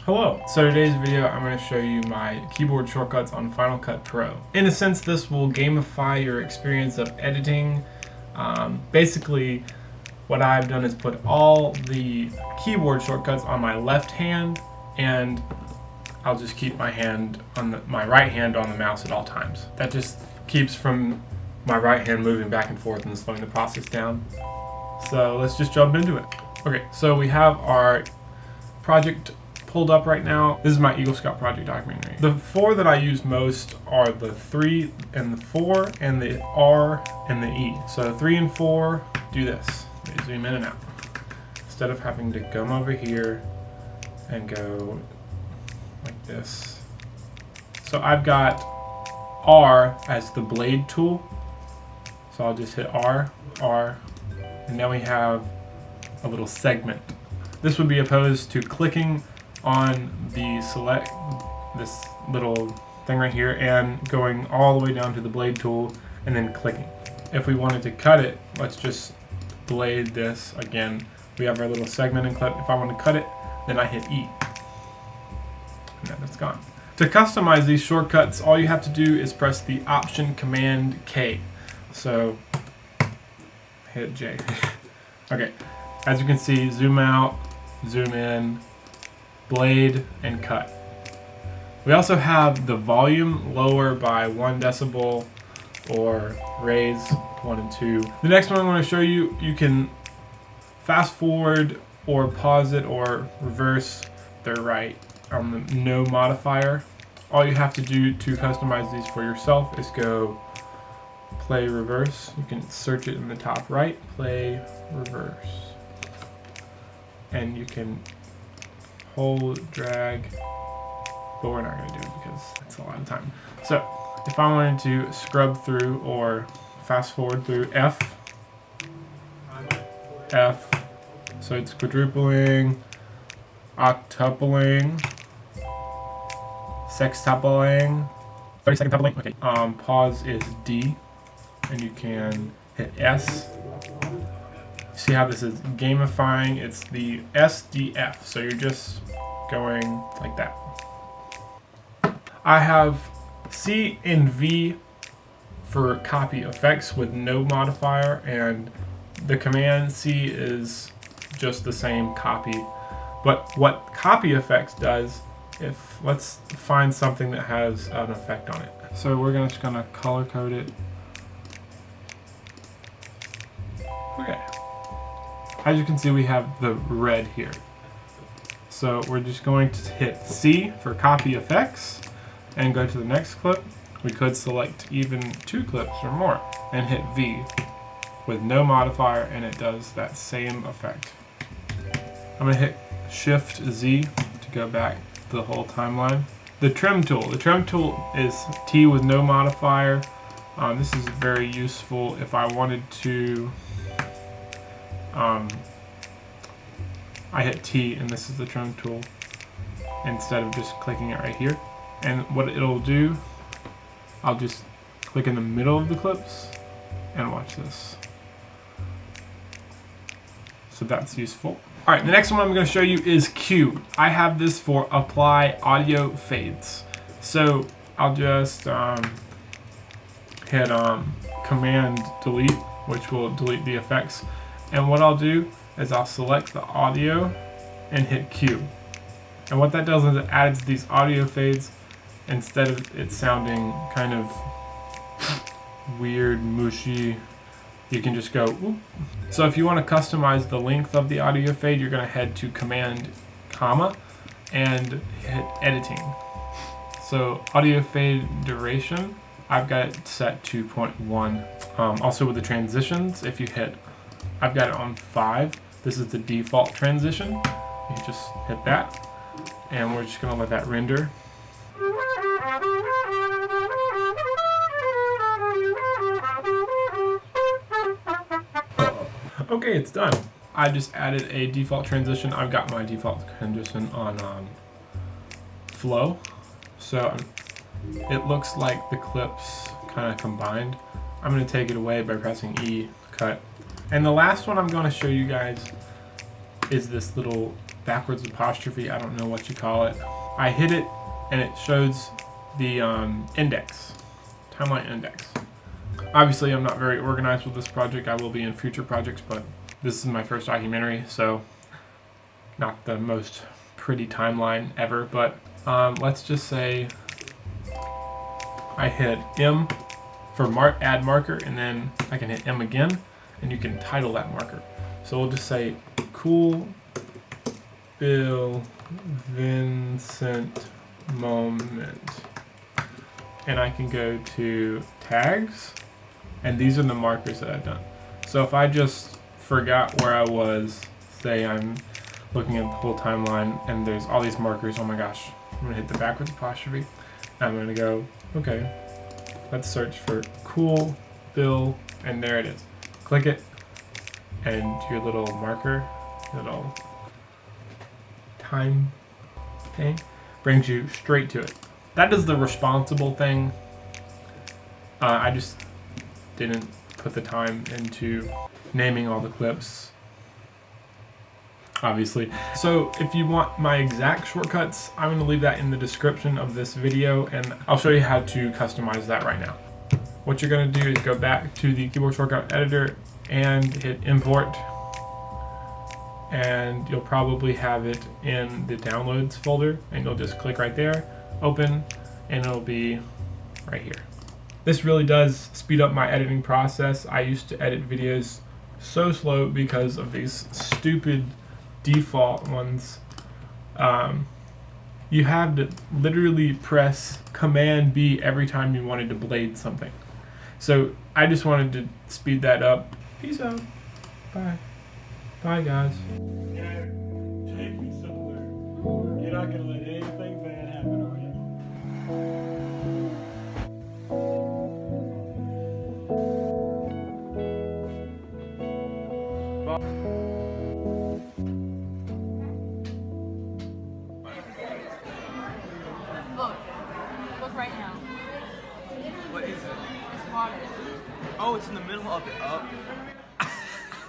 Hello! So today's video I'm going to show you my keyboard shortcuts on Final Cut Pro. In a sense, this will gamify your experience of editing. Basically, what I've done is put all the keyboard shortcuts on my left hand, and I'll just keep my right hand on the mouse at all times. That just keeps from my right hand moving back and forth and slowing the process down. So let's just jump into it. Okay, so we have our project pulled up right now. This is my Eagle Scout project documentary. The four that I use most are the 3 and the 4 and the R and the E. So 3 and 4 do this. Let me zoom in and out. Instead of having to come over here and go like this. So I've got R as the blade tool. So I'll just hit R, R, and now we have a little segment. This would be opposed to clicking on the select, this little thing right here, and going all the way down to the blade tool and then clicking. If we wanted to cut it, let's just blade this again. We have our little segment and clip. If I want to cut it, then I hit E. And then it's gone. To customize these shortcuts, all you have to do is press the Option Command K. So hit J. Okay, as you can see, zoom out, zoom in, blade, and cut. We also have the volume lower by 1 decibel or raise 1 and 2. The next one I'm going to show you, you can fast forward or pause it or reverse the right on the no modifier. All you have to do to customize these for yourself is go play reverse. You can search it in the top right, play reverse. And you can hold, drag, but we're not going to do it because it's a lot of time. So if I wanted to scrub through or fast forward through F, so it's quadrupling, octupling, sextupling, 30-second tupling. Okay. Pause is D, and you can hit S. See how this is gamifying? It's the SDF, so you're just going like that. I have C and V for copy effects with no modifier, and the command C is just the same copy. But what copy effects does, let's find something that has an effect on it. So we're just gonna color code it. Okay. As you can see, we have the red here. So we're just going to hit C for copy effects and go to the next clip. We could select even 2 clips or more and hit V with no modifier, and it does that same effect. I'm going to hit Shift Z to go back to the whole timeline. The trim tool. The trim tool is T with no modifier. This is very useful if I wanted to I hit T, and this is the trim tool, instead of just clicking it right here. And what it'll do, I'll just click in the middle of the clips and watch this. So that's useful. Alright, the next one I'm going to show you is Q. I have this for apply audio fades. So I'll just hit Command Delete, which will delete the effects. And what I'll do is I'll select the audio and hit Q. And what that does is it adds these audio fades instead of it sounding kind of weird, mushy. You can just go whoop. So if you want to customize the length of the audio fade, you're going to head to Command, comma, and hit Editing. So audio fade duration, I've got it set to 0.1. Also with the transitions, if you hit, I've got it on 5. This is the default transition. You just hit that, and we're just going to let that render. Okay, it's done. I just added a default transition. I've got my default transition on flow, so it looks like the clips kind of combined. I'm going to take it away by pressing E, cut. And the last one I'm going to show you guys is this little backwards apostrophe, I don't know what you call it. I hit it and it shows the index, timeline index. Obviously I'm not very organized with this project. I will be in future projects, but this is my first documentary, so not the most pretty timeline ever. But let's just say I hit M for add marker, and then I can hit M again, and you can title that marker. So we'll just say Cool Bill Vincent moment, and I can go to tags, and these are the markers that I've done. So if I just forgot where I was, say I'm looking at the whole timeline and there's all these markers, oh my gosh, I'm gonna hit the backwards apostrophe. I'm gonna go, okay, let's search for Cool Bill, and there it is. Click it, and your little marker, little time thing, brings you straight to it. That is the responsible thing. I just didn't put the time into naming all the clips, obviously. So if you want my exact shortcuts, I'm going to leave that in the description of this video, and I'll show you how to customize that right now. What you're going to do is go back to the keyboard shortcut editor and hit import, and you'll probably have it in the downloads folder, and you'll just click right there, open, and it'll be right here. This really does speed up my editing process. I used to edit videos so slow because of these stupid default ones. You had to literally press Command B every time you wanted to blade something. So I just wanted to speed that up. Peace out. Bye. Bye, guys. Yeah, take me somewhere. You're not gonna let anything bad happen, are you? Look right now. What is it? It's water. Oh, it's in the middle of it. Up.